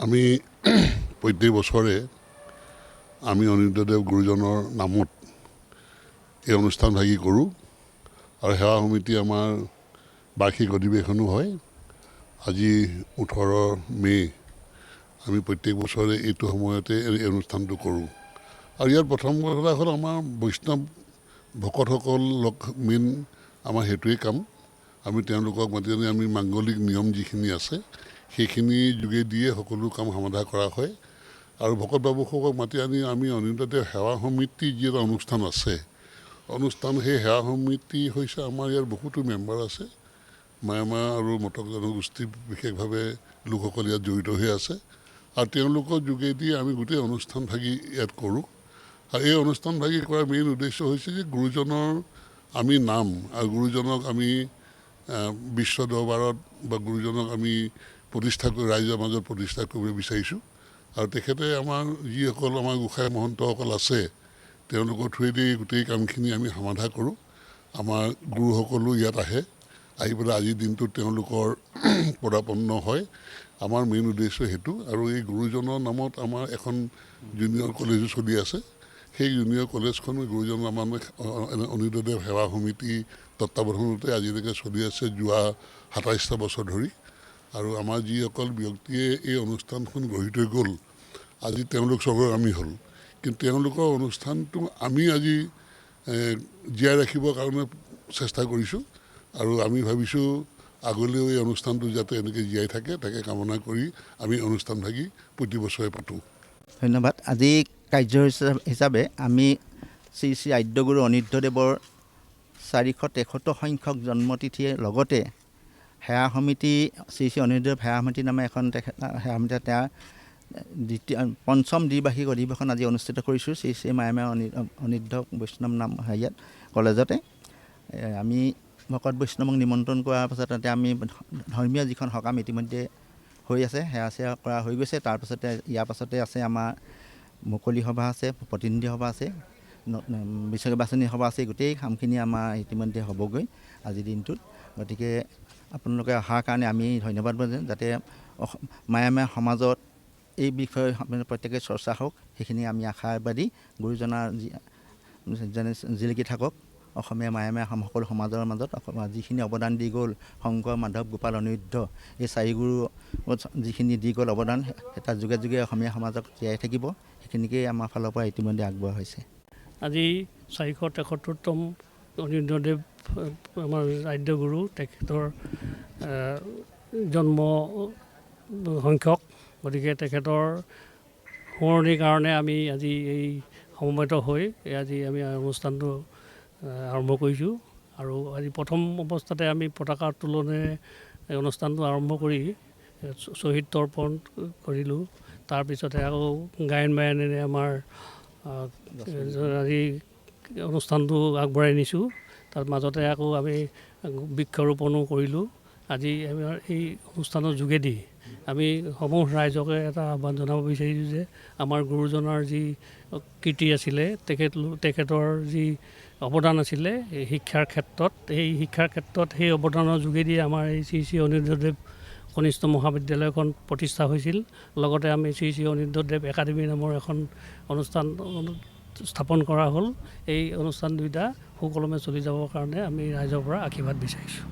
আমি প্ৰত্যেক বছৰে আমি অনিৰুদ্ধদেৱ গুৰুজনৰ নামত এই অনুষ্ঠানভাগি কৰোঁ আৰু সেৱা সমিতি আমাৰ বাৰ্ষিক অধিৱেশনো হয়। আজি 18 মে' আমি প্ৰত্যেক বছৰে এইটো সময়তে এই অনুষ্ঠানটো কৰোঁ আৰু ইয়াৰ প্ৰথম কথা হ'ল আমাৰ বৈষ্ণৱ ভকতসকল মেইন আমাৰ সেইটোৱে কাম। আমি তেওঁলোকক মাতি আনি আমি মাংগলিক নিয়ম যিখিনি আছে সেইখিনি যোগেদিয়ে সকলো কাম সমাধা কৰা হয় আৰু ভকত বাবুসকলক মাতি আনি আমি অনিৰুদ্ধদেৱ সেৱা সমিতি যি এটা অনুষ্ঠান আছে সেই সেৱা সমিতি হৈছে আমাৰ ইয়াৰ বহুতো মেম্বাৰ আছে। মায়ামা আৰু মটক জনগোষ্ঠী বিশেষভাৱে লোকসকল ইয়াত জড়িত হৈ আছে আৰু তেওঁলোকৰ যোগেদি আমি গোটেই অনুষ্ঠানভাগি ইয়াত কৰোঁ আৰু এই অনুষ্ঠানভাগি কৰাৰ মেইন উদ্দেশ্য হৈছে যে গুৰুজনৰ আমি নাম আৰু গুৰুজনক আমি বিশ্ব দৰবাৰত বা গুৰুজনক আমি প্ৰতিষ্ঠা কৰি ৰাইজৰ মাজত প্ৰতিষ্ঠা কৰিব বিচাৰিছোঁ আৰু তেখেতে আমাৰ যিসকল আমাৰ গোসাঁই মহন্তসকল আছে তেওঁলোকৰ থ্ৰুৱেদি গোটেই কামখিনি আমি সমাধা কৰোঁ। আমাৰ গুৰুসকলো ইয়াত আহি পেলাই আজিৰ দিনটোত তেওঁলোকৰ পদাপন্ন হয়। আমাৰ মেইন উদ্দেশ্য সেইটো আৰু এই গুৰুজনৰ নামত আমাৰ এখন জুনিয়ৰ কলেজো চলি আছে। সেই জুনিয়ৰ কলেজখন গুৰুজনৰ নামত অনিৰুদ্ধদেৱ সেৱা সমিতি তত্বাৱধানতে আজিলৈকে চলি আছে যোৱা 27টা বছৰ ধৰি আৰু আমাৰ যিসকল ব্যক্তিয়ে এই অনুষ্ঠানখন গঢ়ি থৈ গ'ল আজি তেওঁলোক চবৰ আমি হ'ল, কিন্তু তেওঁলোকৰ অনুষ্ঠানটো আমি আজি জীয়াই ৰাখিবৰ কাৰণে চেষ্টা কৰিছোঁ আৰু আমি ভাবিছোঁ আগলৈও এই অনুষ্ঠানটো যাতে এনেকৈ জীয়াই থাকে তাকে কামনা কৰি আমি অনুষ্ঠানভাগি প্ৰতি বছৰে পাতোঁ। ধন্যবাদ। আজি কাৰ্য হিচাপে আমি শ্ৰী শ্ৰী আদ্যগুৰু অনিৰুদ্ধদেৱৰ 473 সংখ্যক জন্মতিথিৰ লগতে সেৱা সমিতি শ্ৰী শ্ৰী অনিৰুদ্ধদেৱ সেৱা সমিতি নামে এখন সেৱা সমিতি তেওঁ পঞ্চম দ্বিবাৰ্ষিক অধিৱেশন আজি অনুষ্ঠিত কৰিছোঁ শ্ৰী শ্ৰী মায়ামা অনিৰুদ্ধ বৈষ্ণৱ নাম হেৰিয়াত কলেজতে। আমি ভকত বৈষ্ণৱক নিমন্ত্ৰণ কৰাৰ পাছত তাতে আমি ধৰ্মীয় যিখন সকাম ইতিমধ্যে হৈ আছে সেৱা চেৱা কৰা হৈ গৈছে। তাৰপাছতে ইয়াৰ পাছতে আছে আমাৰ মুকলি সভা আছে, প্ৰতিনিধি সভা আছে, বিষয় বাছনি সভা আছে। গোটেই কামখিনি আমাৰ ইতিমধ্যে হ'বগৈ আজিৰ দিনটোত। গতিকে আপোনালোকে অহাৰ কাৰণে আমি ধন্যবাদ দিওঁ যাতে মায়ামা সমাজত এই বিষয়ে প্ৰত্যেকে চৰ্চা হওক সেইখিনি আমি আশাবাদী। গুৰুজনাৰ যেনে জিলিকি থাকক অসমীয়া মায়ামা সকলো সমাজৰ মাজত যিখিনি অৱদান দি গ'ল শংকৰ মাধৱ গোপাল অনিৰুদ্ধ এই চাৰিগুৰু যিখিনি দি গ'ল অৱদান এটা যুগে যুগে অসমীয়া সমাজক জীয়াই থাকিব সেইখিনিকেই আমাৰ ফালৰ পৰা ইতিমধ্যে আগবঢ়োৱা হৈছে। আজি 473তম অনিৰুদ্ধদেৱ আমাৰ আদ্যগুৰু তেখেতৰ জন্ম সংখ্যক, গতিকে তেখেতৰ সোঁৱৰণিৰ কাৰণে আমি আজি এই সমবেত হৈ আজি আমি অনুষ্ঠানটো আৰম্ভ কৰিছোঁ আৰু আজি প্ৰথম অৱস্থাতে আমি পতাকা উত্তোলনেৰে এই অনুষ্ঠানটো আৰম্ভ কৰি শ্বহীদ তৰ্পণ কৰিলোঁ। তাৰপিছতে আকৌ গায়ন বায়নেৰে আমাৰ আজি অনুষ্ঠানটো আগবঢ়াই নিছোঁ। তাৰ মাজতে আকৌ আমি বৃক্ষৰোপণো কৰিলোঁ। আজি আমাৰ এই অনুষ্ঠানৰ যোগেদি আমি সমূহ ৰাইজকে এটা আহ্বান জনাব বিচাৰিছোঁ যে আমাৰ গুৰুজনাৰ যি কীৰ্তি আছিলে তেখেতৰ যি অৱদান আছিলে শিক্ষাৰ ক্ষেত্ৰত সেই অৱদানৰ যোগেদি আমাৰ এই শ্ৰী শ্ৰী অনিৰুদ্ধদেৱ কনিষ্ঠ মহাবিদ্যালয়খন প্ৰতিষ্ঠা হৈছিল। লগতে আমি শ্ৰী শ্ৰী অনিৰুদ্ধদেৱ একাডেমী নামৰ এখন অনুষ্ঠান স্থাপন কৰা হ'ল। এই অনুষ্ঠান দুয়োটা সুকলমে চলি যাবৰ কাৰণে আমি ৰাইজৰ পৰা আশীৰ্বাদ বিচাৰিছোঁ।